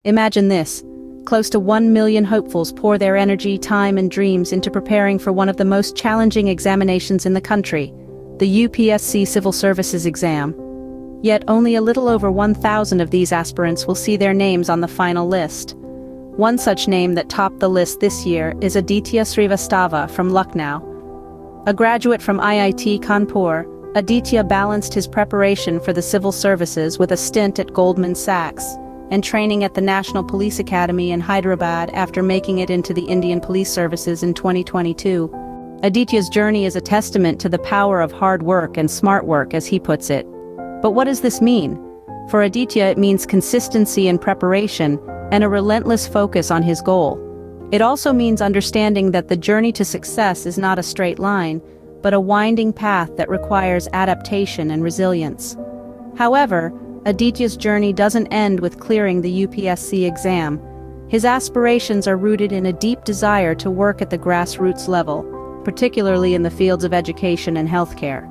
Imagine this. Close to 1 million hopefuls pour their energy, time, and dreams into preparing for one of the most challenging examinations in the country, the UPSC Civil Services exam. Yet only a little over 1,000 of these aspirants will see their names on the final list. One such name that topped the list this year is Aditya Srivastava from Lucknow. A graduate from IIT Kanpur, Aditya balanced his preparation for the civil services with a stint at Goldman Sachs and training at the National Police Academy in Hyderabad after making it into the Indian Police Services in 2022. Aditya's journey is a testament to the power of hard work and smart work, as he puts it. But what does this mean? For Aditya, it means consistency in preparation and a relentless focus on his goal. It also means understanding that the journey to success is not a straight line, but a winding path that requires adaptation and resilience. However, Aditya's journey doesn't end with clearing the UPSC exam. His aspirations are rooted in a deep desire to work at the grassroots level, particularly in the fields of education and healthcare.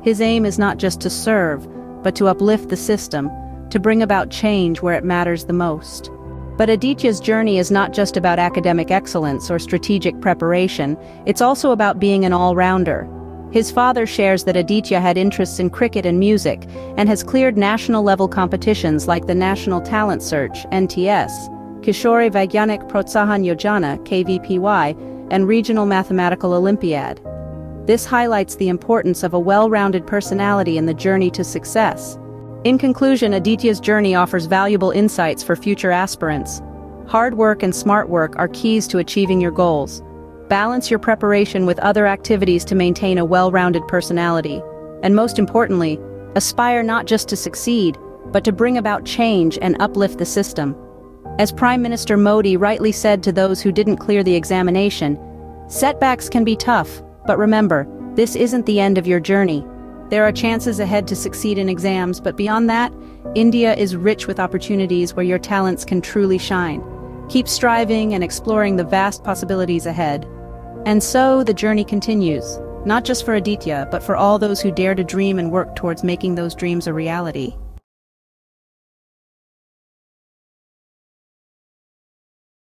His aim is not just to serve, but to uplift the system, to bring about change where it matters the most. But Aditya's journey is not just about academic excellence or strategic preparation, it's also about being an all-rounder. His father shares that Aditya had interests in cricket and music, and has cleared national-level competitions like the National Talent Search, NTS, Kishore Vaigyanik Protsahan Yojana, KVPY, and Regional Mathematical Olympiad. This highlights the importance of a well-rounded personality in the journey to success. In conclusion, Aditya's journey offers valuable insights for future aspirants. Hard work and smart work are keys to achieving your goals. Balance your preparation with other activities to maintain a well-rounded personality. And most importantly, aspire not just to succeed, but to bring about change and uplift the system. As Prime Minister Modi rightly said to those who didn't clear the examination, setbacks can be tough, but remember, this isn't the end of your journey. There are chances ahead to succeed in exams, but beyond that, India is rich with opportunities where your talents can truly shine. Keep striving and exploring the vast possibilities ahead. And so the journey continues, not just for Aditya, but for all those who dare to dream and work towards making those dreams a reality.